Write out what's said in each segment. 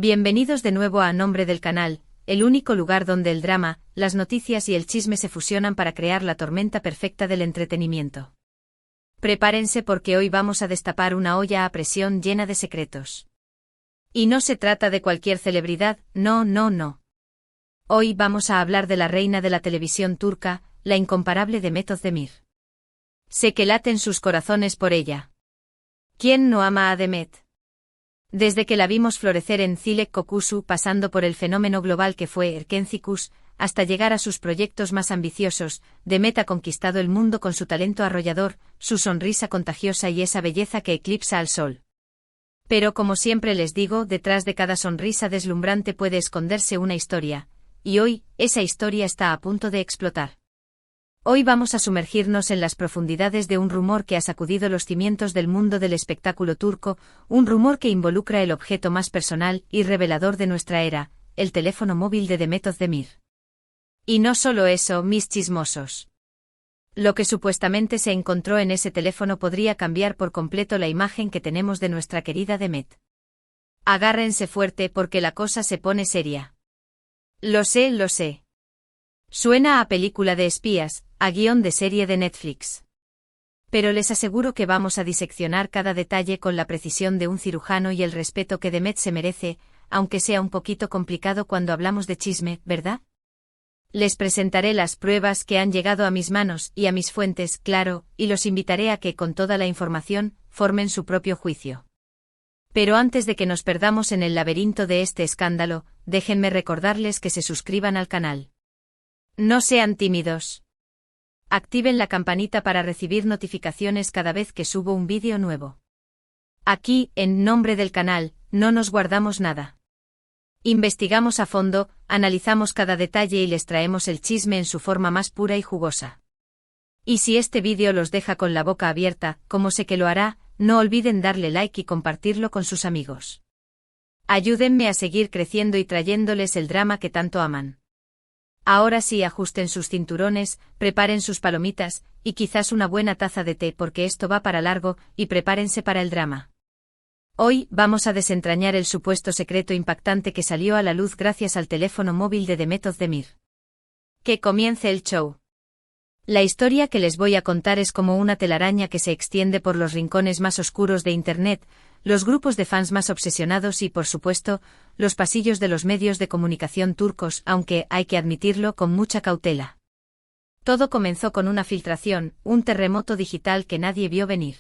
Bienvenidos de nuevo a Nombre del Canal, el único lugar donde el drama, las noticias y el chisme se fusionan para crear la tormenta perfecta del entretenimiento. Prepárense porque hoy vamos a destapar una olla a presión llena de secretos. Y no se trata de cualquier celebridad, no. Hoy vamos a hablar de la reina de la televisión turca, la incomparable Demet Özdemir. Sé que laten sus corazones por ella. ¿Quién no ama a Demet? Desde que la vimos florecer en Zilek Kokusu, pasando por el fenómeno global que fue Erkencikus, hasta llegar a sus proyectos más ambiciosos, Demet ha conquistado el mundo con su talento arrollador, su sonrisa contagiosa y esa belleza que eclipsa al sol. Pero como siempre les digo, detrás de cada sonrisa deslumbrante puede esconderse una historia, y hoy, esa historia está a punto de explotar. Hoy vamos a sumergirnos en las profundidades de un rumor que ha sacudido los cimientos del mundo del espectáculo turco, un rumor que involucra el objeto más personal y revelador de nuestra era, el teléfono móvil de Demet Özdemir. Y no solo eso, mis chismosos. Lo que supuestamente se encontró en ese teléfono podría cambiar por completo la imagen que tenemos de nuestra querida Demet. Agárrense fuerte porque la cosa se pone seria. Lo sé. Suena a película de espías, a guión de serie de Netflix. Pero les aseguro que vamos a diseccionar cada detalle con la precisión de un cirujano y el respeto que Demet se merece, aunque sea un poquito complicado cuando hablamos de chisme, ¿verdad? Les presentaré las pruebas que han llegado a mis manos y a mis fuentes, claro, y los invitaré a que, con toda la información, formen su propio juicio. Pero antes de que nos perdamos en el laberinto de este escándalo, déjenme recordarles que se suscriban al canal. No sean tímidos. Activen la campanita para recibir notificaciones cada vez que subo un vídeo nuevo. Aquí, en Nombre del Canal, no nos guardamos nada. Investigamos a fondo, analizamos cada detalle y les traemos el chisme en su forma más pura y jugosa. Y si este vídeo los deja con la boca abierta, como sé que lo hará, no olviden darle like y compartirlo con sus amigos. Ayúdenme a seguir creciendo y trayéndoles el drama que tanto aman. Ahora sí, ajusten sus cinturones, preparen sus palomitas, y quizás una buena taza de té porque esto va para largo, y prepárense para el drama. Hoy vamos a desentrañar el supuesto secreto impactante que salió a la luz gracias al teléfono móvil de Demet Özdemir. Que comience el show. La historia que les voy a contar es como una telaraña que se extiende por los rincones más oscuros de Internet, los grupos de fans más obsesionados y, por supuesto, los pasillos de los medios de comunicación turcos, aunque, hay que admitirlo, con mucha cautela. Todo comenzó con una filtración, un terremoto digital que nadie vio venir.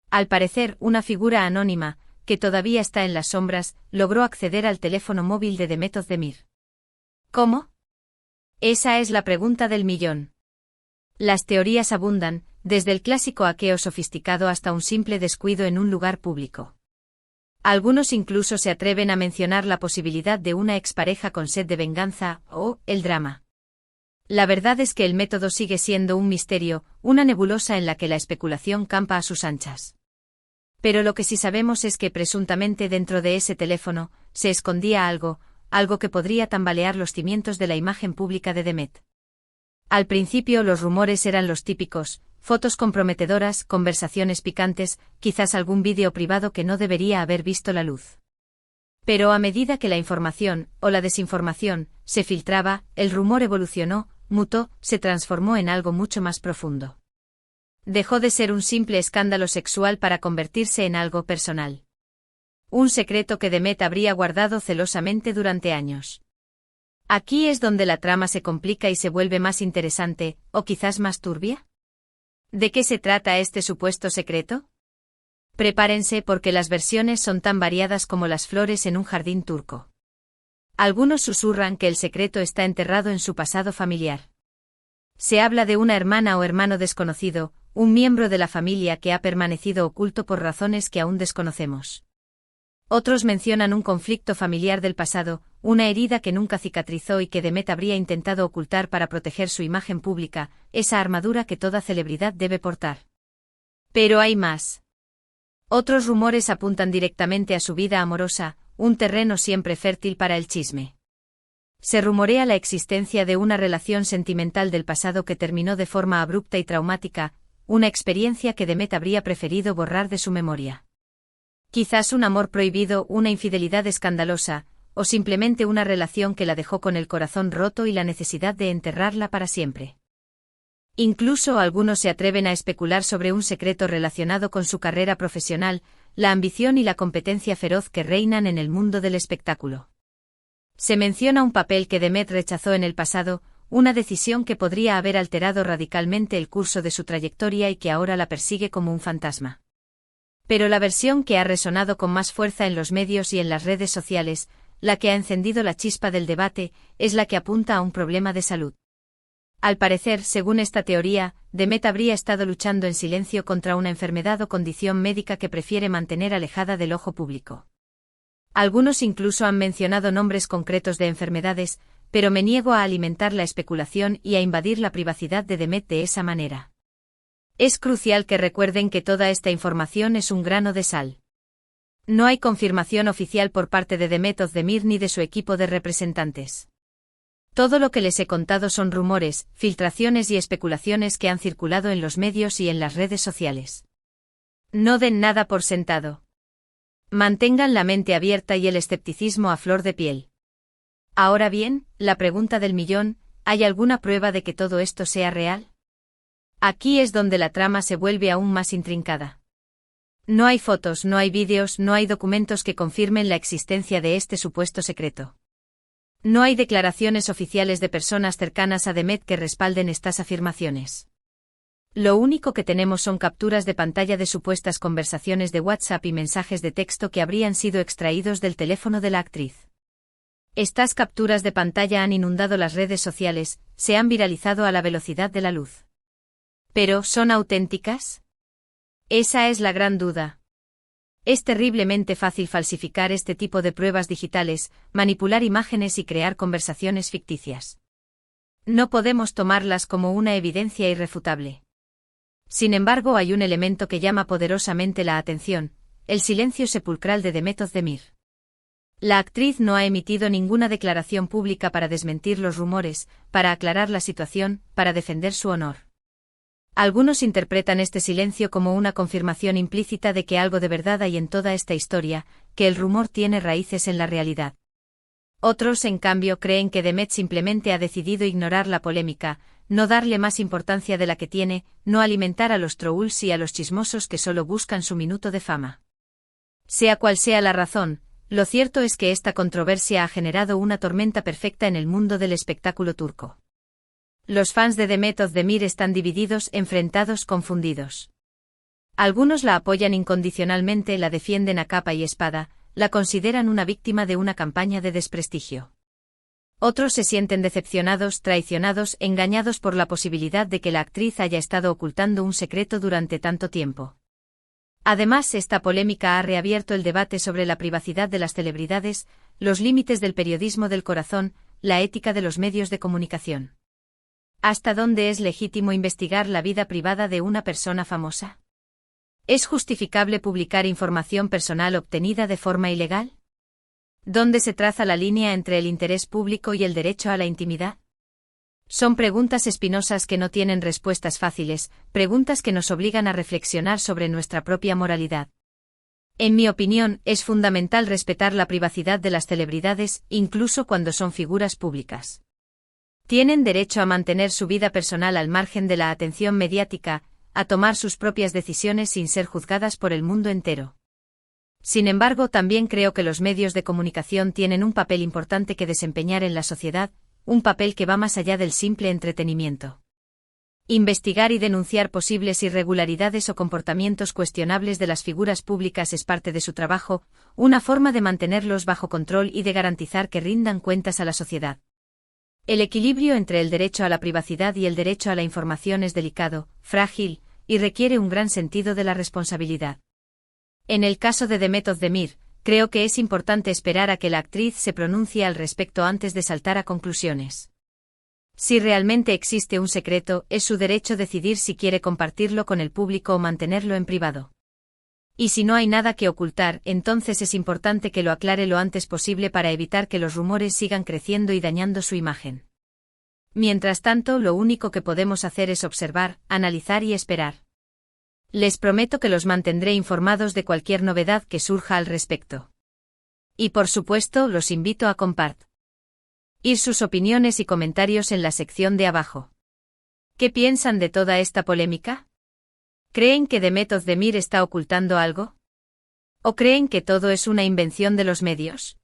Al parecer, una figura anónima, que todavía está en las sombras, logró acceder al teléfono móvil de Demet Özdemir. ¿Cómo? Esa es la pregunta del millón. Las teorías abundan, desde el clásico hackeo sofisticado hasta un simple descuido en un lugar público. Algunos incluso se atreven a mencionar la posibilidad de una expareja con sed de venganza, o el drama. La verdad es que el método sigue siendo un misterio, una nebulosa en la que la especulación campa a sus anchas. Pero lo que sí sabemos es que presuntamente dentro de ese teléfono, se escondía algo que podría tambalear los cimientos de la imagen pública de Demet. Al principio los rumores eran los típicos, fotos comprometedoras, conversaciones picantes, quizás algún vídeo privado que no debería haber visto la luz. Pero a medida que la información, o la desinformación, se filtraba, el rumor evolucionó, mutó, se transformó en algo mucho más profundo. Dejó de ser un simple escándalo sexual para convertirse en algo personal. Un secreto que Demet habría guardado celosamente durante años. Aquí es donde la trama se complica y se vuelve más interesante, o quizás más turbia. ¿De qué se trata este supuesto secreto? Prepárense porque las versiones son tan variadas como las flores en un jardín turco. Algunos susurran que el secreto está enterrado en su pasado familiar. Se habla de una hermana o hermano desconocido, un miembro de la familia que ha permanecido oculto por razones que aún desconocemos. Otros mencionan un conflicto familiar del pasado, una herida que nunca cicatrizó y que Demet habría intentado ocultar para proteger su imagen pública, esa armadura que toda celebridad debe portar. Pero hay más. Otros rumores apuntan directamente a su vida amorosa, un terreno siempre fértil para el chisme. Se rumorea la existencia de una relación sentimental del pasado que terminó de forma abrupta y traumática, una experiencia que Demet habría preferido borrar de su memoria. Quizás un amor prohibido, una infidelidad escandalosa, o simplemente una relación que la dejó con el corazón roto y la necesidad de enterrarla para siempre. Incluso algunos se atreven a especular sobre un secreto relacionado con su carrera profesional, la ambición y la competencia feroz que reinan en el mundo del espectáculo. Se menciona un papel que Demet rechazó en el pasado, una decisión que podría haber alterado radicalmente el curso de su trayectoria y que ahora la persigue como un fantasma. Pero la versión que ha resonado con más fuerza en los medios y en las redes sociales, la que ha encendido la chispa del debate, es la que apunta a un problema de salud. Al parecer, según esta teoría, Demet habría estado luchando en silencio contra una enfermedad o condición médica que prefiere mantener alejada del ojo público. Algunos incluso han mencionado nombres concretos de enfermedades, pero me niego a alimentar la especulación y a invadir la privacidad de Demet de esa manera. Es crucial que recuerden que toda esta información es un grano de sal. No hay confirmación oficial por parte de Demet Özdemir ni de su equipo de representantes. Todo lo que les he contado son rumores, filtraciones y especulaciones que han circulado en los medios y en las redes sociales. No den nada por sentado. Mantengan la mente abierta y el escepticismo a flor de piel. Ahora bien, la pregunta del millón, ¿hay alguna prueba de que todo esto sea real? Aquí es donde la trama se vuelve aún más intrincada. No hay fotos, no hay vídeos, no hay documentos que confirmen la existencia de este supuesto secreto. No hay declaraciones oficiales de personas cercanas a Demet que respalden estas afirmaciones. Lo único que tenemos son capturas de pantalla de supuestas conversaciones de WhatsApp y mensajes de texto que habrían sido extraídos del teléfono de la actriz. Estas capturas de pantalla han inundado las redes sociales, se han viralizado a la velocidad de la luz. ¿Pero son auténticas? Esa es la gran duda. Es terriblemente fácil falsificar este tipo de pruebas digitales, manipular imágenes y crear conversaciones ficticias. No podemos tomarlas como una evidencia irrefutable. Sin embargo, hay un elemento que llama poderosamente la atención: el silencio sepulcral de Demet Özdemir. La actriz no ha emitido ninguna declaración pública para desmentir los rumores, para aclarar la situación, para defender su honor. Algunos interpretan este silencio como una confirmación implícita de que algo de verdad hay en toda esta historia, que el rumor tiene raíces en la realidad. Otros, en cambio, creen que Demet simplemente ha decidido ignorar la polémica, no darle más importancia de la que tiene, no alimentar a los trolls y a los chismosos que solo buscan su minuto de fama. Sea cual sea la razón, lo cierto es que esta controversia ha generado una tormenta perfecta en el mundo del espectáculo turco. Los fans de Demet Özdemir están divididos, enfrentados, confundidos. Algunos la apoyan incondicionalmente, la defienden a capa y espada, la consideran una víctima de una campaña de desprestigio. Otros se sienten decepcionados, traicionados, engañados por la posibilidad de que la actriz haya estado ocultando un secreto durante tanto tiempo. Además, esta polémica ha reabierto el debate sobre la privacidad de las celebridades, los límites del periodismo del corazón, la ética de los medios de comunicación. ¿Hasta dónde es legítimo investigar la vida privada de una persona famosa? ¿Es justificable publicar información personal obtenida de forma ilegal? ¿Dónde se traza la línea entre el interés público y el derecho a la intimidad? Son preguntas espinosas que no tienen respuestas fáciles, preguntas que nos obligan a reflexionar sobre nuestra propia moralidad. En mi opinión, es fundamental respetar la privacidad de las celebridades, incluso cuando son figuras públicas. Tienen derecho a mantener su vida personal al margen de la atención mediática, a tomar sus propias decisiones sin ser juzgadas por el mundo entero. Sin embargo, también creo que los medios de comunicación tienen un papel importante que desempeñar en la sociedad, un papel que va más allá del simple entretenimiento. Investigar y denunciar posibles irregularidades o comportamientos cuestionables de las figuras públicas es parte de su trabajo, una forma de mantenerlos bajo control y de garantizar que rindan cuentas a la sociedad. El equilibrio entre el derecho a la privacidad y el derecho a la información es delicado, frágil, y requiere un gran sentido de la responsabilidad. En el caso de Demet Özdemir, creo que es importante esperar a que la actriz se pronuncie al respecto antes de saltar a conclusiones. Si realmente existe un secreto, es su derecho decidir si quiere compartirlo con el público o mantenerlo en privado. Y si no hay nada que ocultar, entonces es importante que lo aclare lo antes posible para evitar que los rumores sigan creciendo y dañando su imagen. Mientras tanto, lo único que podemos hacer es observar, analizar y esperar. Les prometo que los mantendré informados de cualquier novedad que surja al respecto. Y por supuesto, los invito a compartir sus opiniones y comentarios en la sección de abajo. ¿Qué piensan de toda esta polémica? ¿Creen que Demet Özdemir está ocultando algo? ¿O creen que todo es una invención de los medios?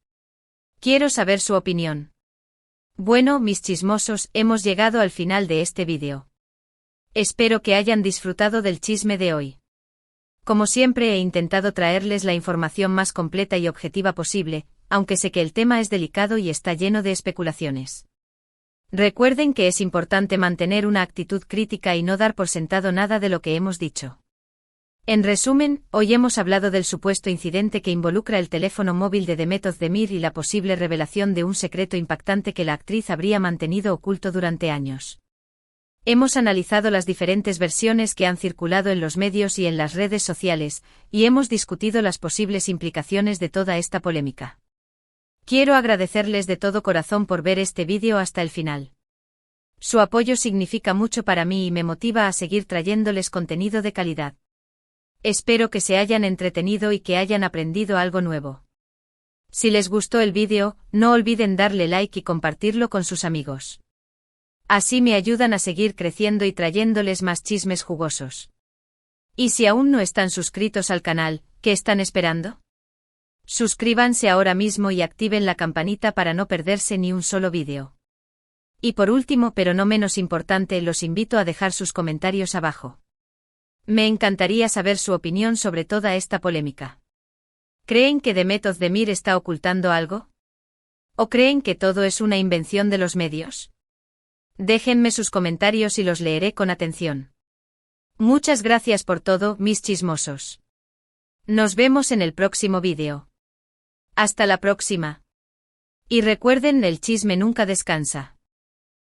Quiero saber su opinión. Bueno, mis chismosos, hemos llegado al final de este vídeo. Espero que hayan disfrutado del chisme de hoy. Como siempre he intentado traerles la información más completa y objetiva posible, aunque sé que el tema es delicado y está lleno de especulaciones. Recuerden que es importante mantener una actitud crítica y no dar por sentado nada de lo que hemos dicho. En resumen, hoy hemos hablado del supuesto incidente que involucra el teléfono móvil de Demet Özdemir y la posible revelación de un secreto impactante que la actriz habría mantenido oculto durante años. Hemos analizado las diferentes versiones que han circulado en los medios y en las redes sociales, y hemos discutido las posibles implicaciones de toda esta polémica. Quiero agradecerles de todo corazón por ver este vídeo hasta el final. Su apoyo significa mucho para mí y me motiva a seguir trayéndoles contenido de calidad. Espero que se hayan entretenido y que hayan aprendido algo nuevo. Si les gustó el vídeo, no olviden darle like y compartirlo con sus amigos. Así me ayudan a seguir creciendo y trayéndoles más chismes jugosos. Y si aún no están suscritos al canal, ¿qué están esperando? Suscríbanse ahora mismo y activen la campanita para no perderse ni un solo vídeo. Y por último, pero no menos importante, los invito a dejar sus comentarios abajo. Me encantaría saber su opinión sobre toda esta polémica. ¿Creen que Demet Özdemir está ocultando algo? ¿O creen que todo es una invención de los medios? Déjenme sus comentarios y los leeré con atención. Muchas gracias por todo, mis chismosos. Nos vemos en el próximo vídeo. Hasta la próxima. Y recuerden, el chisme nunca descansa.